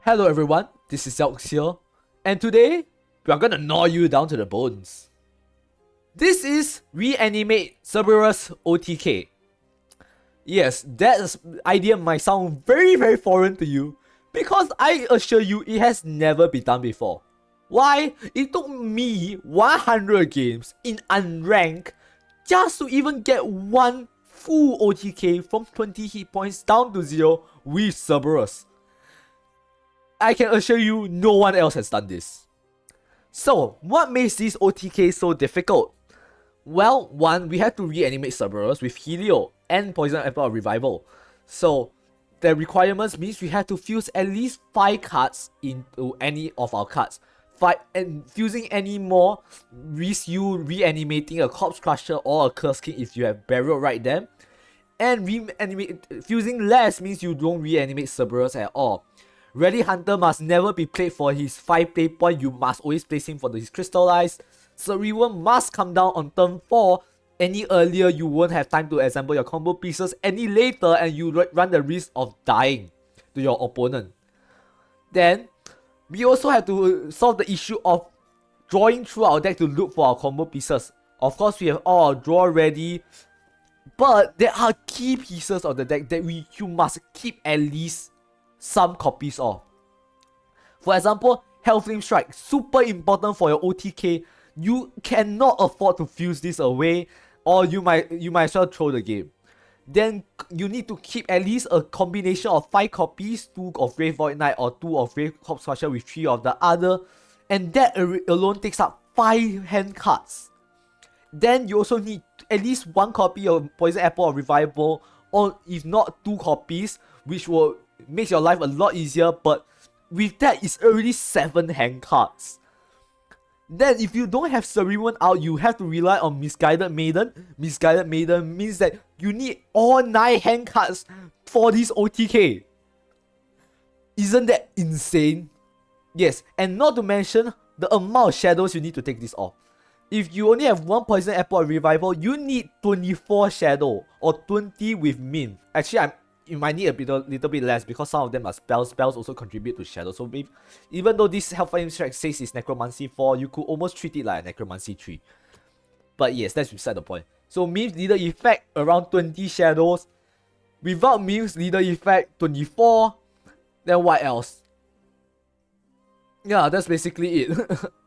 Hello everyone, this is Zelx here, and today we are gonna gnaw you down to the bones. This is Reanimate Cerberus OTK. Yes, that idea might sound very foreign to you, because I assure you it has never been done before. Why? It took me 100 games in unranked just to even get one full OTK from 20 hit points down to 0 with Cerberus. I can assure you no one else has done this. So, what makes this OTK so difficult? Well, one, we have to reanimate Cerberus with Helio and Poison Apple of Revival. So, the requirements means we have to fuse at least 5 cards into any of our cards. And fusing any more risks you reanimating a Corpse Crusher or a Curse King if you have Burial right there. And fusing less means you don't reanimate Cerberus at all. Rally Hunter must never be played for his 5 play point, you must always place him for his Crystallize. Cerebral must come down on turn 4, any earlier you won't have time to assemble your combo pieces, any later and you run the risk of dying to your opponent. Then, we also have to solve the issue of drawing through our deck to look for our combo pieces. Of course, we have all our draw ready, but there are key pieces of the deck that you must keep at least some copies of. For example, Hellflame Strike, super important for your OTK. You cannot afford to fuse this away, or you might as well throw the game. Then you need to keep at least a combination of 5 copies, 2 of Wraith Void Knight or 2 of Wraith Corpse Crusher with 3 of the other, and that alone takes up 5 hand cards. Then you also need at least 1 copy of Poison Apple or Revival, or if not 2 copies, which will make your life a lot easier, but with that it's already 7 hand cards. Then if you don't have Cerebral out, you have to rely on Misguided Maiden. Misguided Maiden means that you need all 9 hand cards for this OTK. Isn't that insane? Yes, and not to mention the amount of shadows you need to take this off. If you only have 1 Poison Apple or Revival, you need 24 shadow or 20 with Mint. Actually, you might need little bit less because some of them are spells. Spells also contribute to shadow. So even though this Hellfire Strike says it's Necromancy 4, you could almost treat it like a Necromancy 3. But yes, that's beside the point. So Mim's Leader Effect, around 20 shadows. Without Mim's Leader Effect, 24. Then what else? Yeah, that's basically it.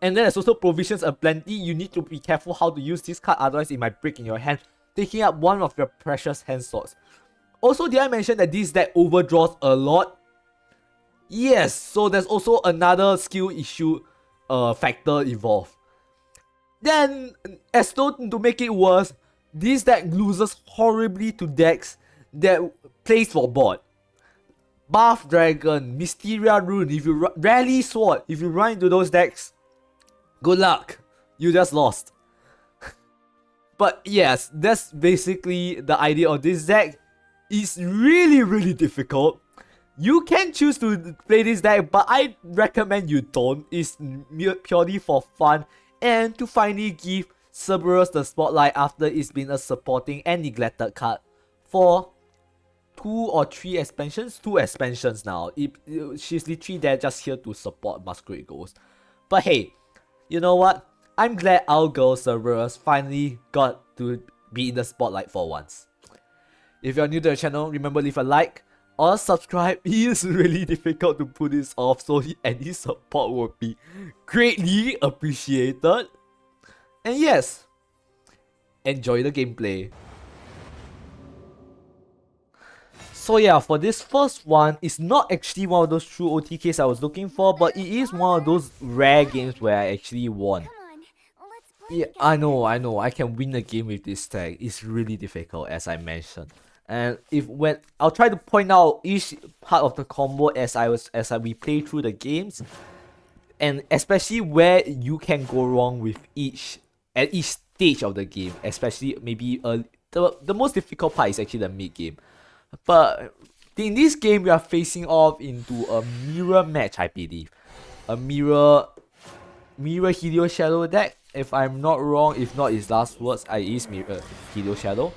And then there's also provisions aplenty. You need to be careful how to use this card, otherwise it might break in your hand, taking up one of your precious hand slots. Also, did I mention that this deck overdraws a lot? Yes, so there's also another skill issue factor involved. Then, as though to make it worse, this deck loses horribly to decks that plays for board. Buff Dragon, Mysteria Rune, if you Rally Sword, if you run into those decks, good luck, you just lost. But yes, that's basically the idea of this deck. It's really difficult. You can choose to play this deck, but I recommend you don't. It's purely for fun and to finally give Cerberus the spotlight after it's been a supporting and neglected card for 2 or 3 expansions. 2 expansions now. She's literally there just here to support Masquerade Ghost. But hey, you know what? I'm glad our girl Cerberus finally got to be in the spotlight for once. If you're new to the channel, remember leave a like or subscribe. It is really difficult to pull this off, so any support would be greatly appreciated. And yes, enjoy the gameplay. So yeah, for this first one, it's not actually one of those true OTKs I was looking for, but it is one of those rare games where I actually won. Yeah, I know, I can win a game with this tag. It's really difficult, as I mentioned. And I'll try to point out each part of the combo as we play through the games, and especially where you can go wrong with at each stage of the game. Especially maybe the most difficult part is actually the mid game. But in this game, we are facing off into a mirror match, I believe. A mirror Helio Shadow deck, if I'm not wrong. If not, his last words is mirror Helio Shadow.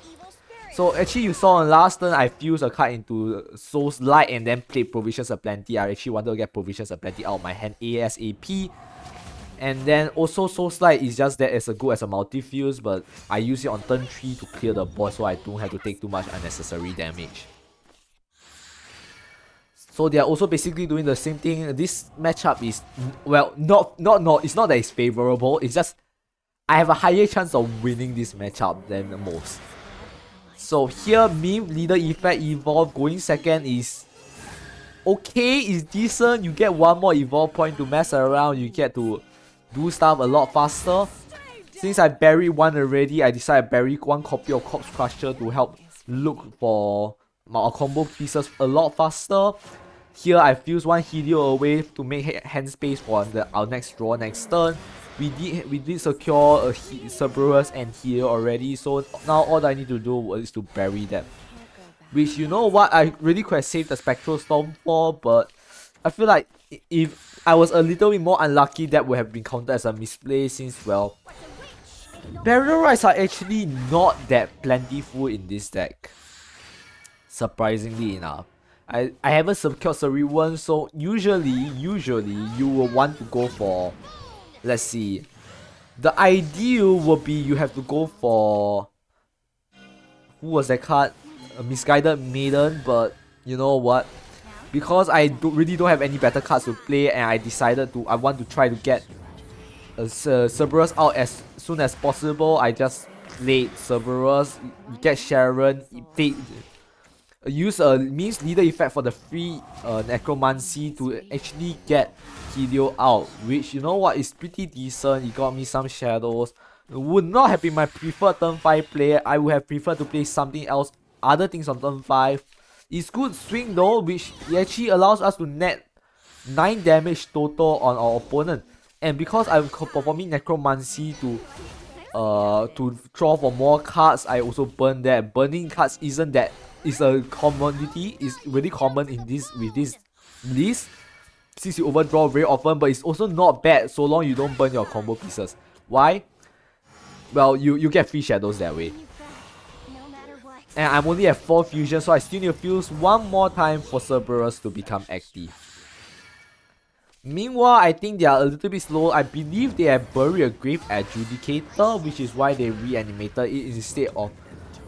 So actually you saw on last turn I fused a card into Soul's Light and then played Provisions Aplenty. I actually wanted to get Provisions Aplenty out of my hand ASAP. And then also Soul's Light is just that as good as a multi-fuse, but I use it on turn 3 to clear the board so I don't have to take too much unnecessary damage. So they are also basically doing the same thing. This matchup is, well, it's not that it's favorable, it's just I have a higher chance of winning this matchup than most. So here, Meme, Leader Effect, Evolve, going second is okay, is decent. You get one more Evolve point to mess around, you get to do stuff a lot faster. Since I buried one already, I decided to bury one copy of Corpse Crusher to help look for my combo pieces a lot faster. Here I fuse one Helio away to make hand space for our next draw next turn. We did secure a Cerberus and Helio already, so now all I need to do is to bury them. Which, you know what, I really could have saved the Spectral Storm for, but I feel like if I was a little bit more unlucky, that would have been counted as a misplay since, well, Burial Rites are actually not that plentiful in this deck. Surprisingly enough. I haven't secured Cerberus, so usually you will want to go for, let's see, the ideal would be you have to go for, who was that card? A Misguided Maiden, but you know what? Because I really don't have any better cards to play, and I decided I want to try to get Cerberus out as soon as possible. I just played Cerberus, get Sharon, use a Means Leader Effect for the free Necromancy to actually get Helio out, which, you know what, is pretty decent. It got me some shadows. It would not have been my preferred turn 5 play. I would have preferred to play something else, other things on turn 5. It's good swing though, which actually allows us to net 9 damage total on our opponent. And because I'm performing Necromancy to draw for more cards, I also burn that. Burning cards isn't that, it's a commodity, it's really common in this list, since you overdraw very often, but it's also not bad so long you don't burn your combo pieces. Why? Well, you get free shadows that way. And I'm only at 4 fusion, so I still need to fuse one more time for Cerberus to become active. Meanwhile, I think they are a little bit slow. I believe they have buried a Grave Adjudicator, which is why they reanimated it instead of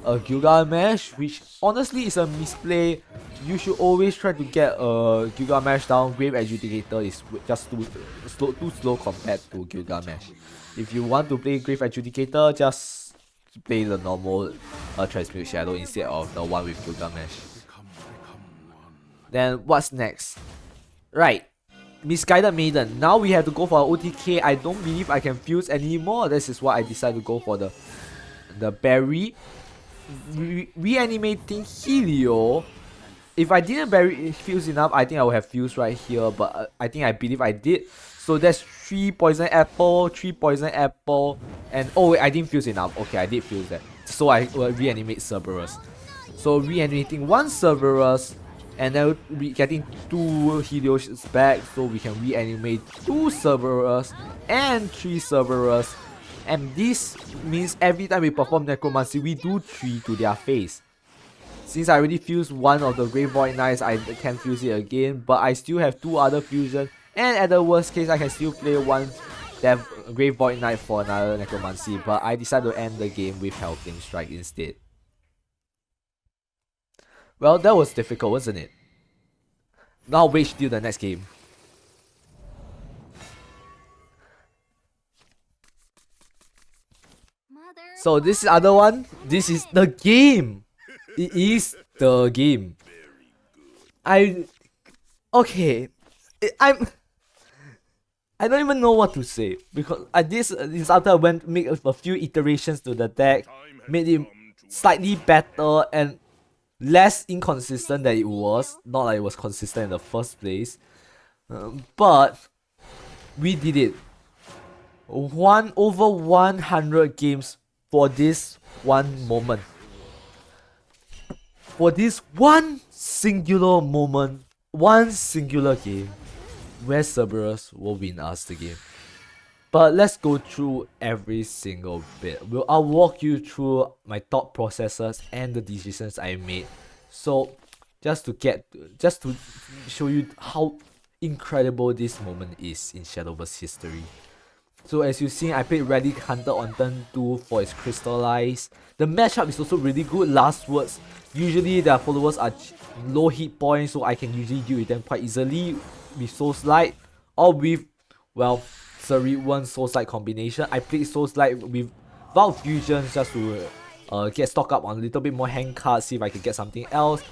a Gilgamesh, which honestly is a misplay. You should always try to get a Gilgamesh down. Grave Adjudicator is just too slow compared to Gilgamesh. If you want to play Grave Adjudicator, just play the normal Transmute Shadow instead of the one with Gilgamesh. Then what's next? Right, Misguided Maiden. Now we have to go for OTK. I don't believe I can fuse anymore. This is why I decided to go for the berry. Reanimating Helio. If I didn't fuse enough, I think I would have fused right here, but I believe I did. So that's 3 Poison Apple, 3 Poison Apple, and oh wait, I didn't fuse enough. Okay, I did fuse that. So I will reanimate Cerberus. So reanimating one Cerberus, and then getting 2 Helios back, so we can reanimate 2 Cerberus and 3 Cerberus. And this means every time we perform Necromancy, we do 3 to their face. Since I already fused one of the Grave Void Knights, I can't fuse it again, but I still have 2 other fusions, and at the worst case, I can still play one Grave Void Knight for another Necromancy, but I decided to end the game with Helping Strike instead. Well, that was difficult, wasn't it? Now wait till the next game. So this is other one. This is the game. It is the game. Okay. I don't even know what to say, because this after I make a few iterations to the deck, made it slightly better and less inconsistent than it was. Not like it was consistent in the first place, but we did it. Over 100 games for this one moment. For this one singular moment, one singular game, where Cerberus will win us the game. But let's go through every single bit. I'll walk you through my thought processes and the decisions I made. So just to show you how incredible this moment is in Shadowverse history. So as you've seen, I played Relic Hunter on turn 2 for its Crystallize. The matchup is also really good. Last words, usually their followers are low hit points, so I can usually deal with them quite easily with Soul Slide or with, well, Cerberus Soul Slide combination. I played Soul Slide with Vault Fusion just to get stock up on a little bit more hand cards, see if I can get something else.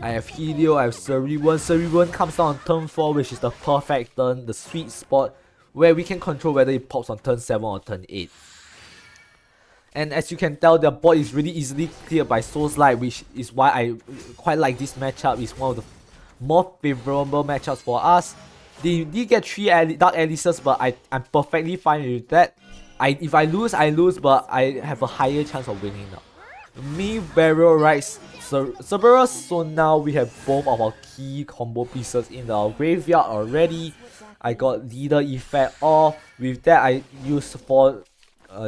I have Helio, I have Cerberus. Cerberus comes down on turn 4, which is the perfect turn, the sweet spot, where we can control whether it pops on turn 7 or turn 8. And as you can tell, the board is really easily cleared by Soul Slide, which is why I quite like this matchup. It's one of the more favorable matchups for us. They did get 3 Dark Alices, but I'm perfectly fine with that. If I lose, I lose, but I have a higher chance of winning now. Me, Burial Rites, Cerberus. So now we have both of our key combo pieces in our graveyard already. I got Leader Effect off. With that, I used 4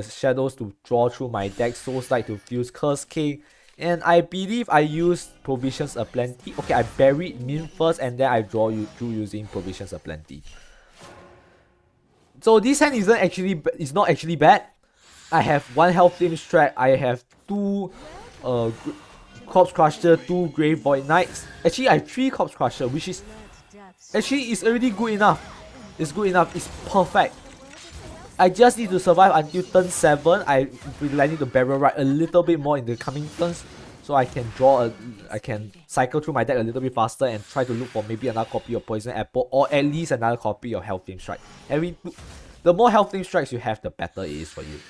shadows to draw through my deck. Soul Slide to fuse Curse King. And I believe I used Provisions Aplenty. Okay, I buried Min first and then I drew using Provisions Aplenty. So this hand is not actually bad. I have 1 Health Flame Strike. I have 2 Corpse Crusher, 2 Grave Void Knights. Actually, I have 3 Corpse Crusher, which is already good enough. It's good enough. It's perfect. I just need to survive until turn 7. I really need to Burial Rite a little bit more in the coming turns, so I can I can cycle through my deck a little bit faster and try to look for maybe another copy of Poison Apple or at least another copy of Health Flame Strike. The more Health Flame Strikes you have, the better it is for you.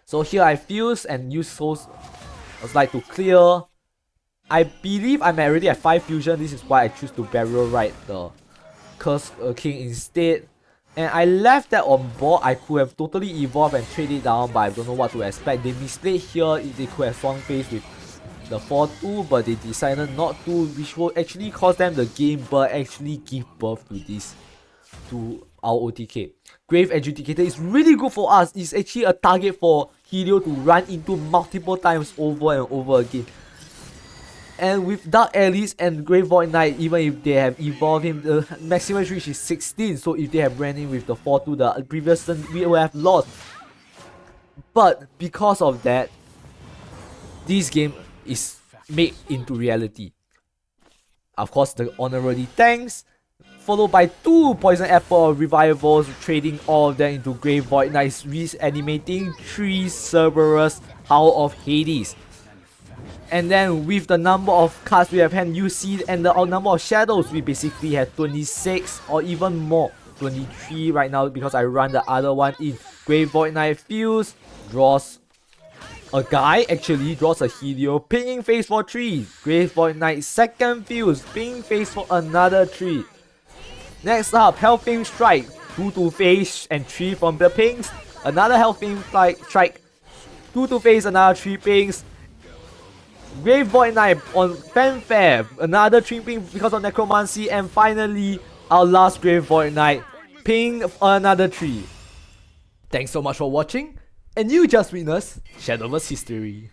So here I fuse and use Soul Slide to clear. I believe I'm already at 5 fusion. This is why I choose to Burial Rite the Curse King instead. And I left that on board. I could have totally evolved and traded it down, but I don't know what to expect. They misplayed here. They could have swung face with the 4-2, but they decided not to, which will actually cost them the game, but actually give birth to our OTK. Grave Adjudicator is really good for us. It's actually a target for Helio to run into multiple times over and over again. And with Dark Alice and Grave Void Knight, even if they have evolved him, the maximum reach is 16. So if they have ran in with the 4-2, the previous turn, we will have lost. But because of that, this game is made into reality. Of course, the honorary thanks, followed by 2 Poison Apple Revivals, trading all of them into Grave Void Knights, reanimating 3 Cerberus Howl of Hades. And then with the number of cards we have hand, you see, and the number of shadows, we basically have 26 or even more. 23 right now because I run the other one in. Grave Void Knight Fuse, draws a guy, actually draws a Helio, pinging phase for 3. Grave Void Knight second Fuse, pinging phase for another 3. Next up, Health Flame Strike, 2 to phase and 3 from the pings. Another Health Flame Strike, 2 to phase, another 3 pings. Grave Void Knight on Fanfare, another 3 ping because of Necromancy, and finally our last Grave Void Knight, ping another 3. Thanks so much for watching, and you just witnessed Shadowverse history.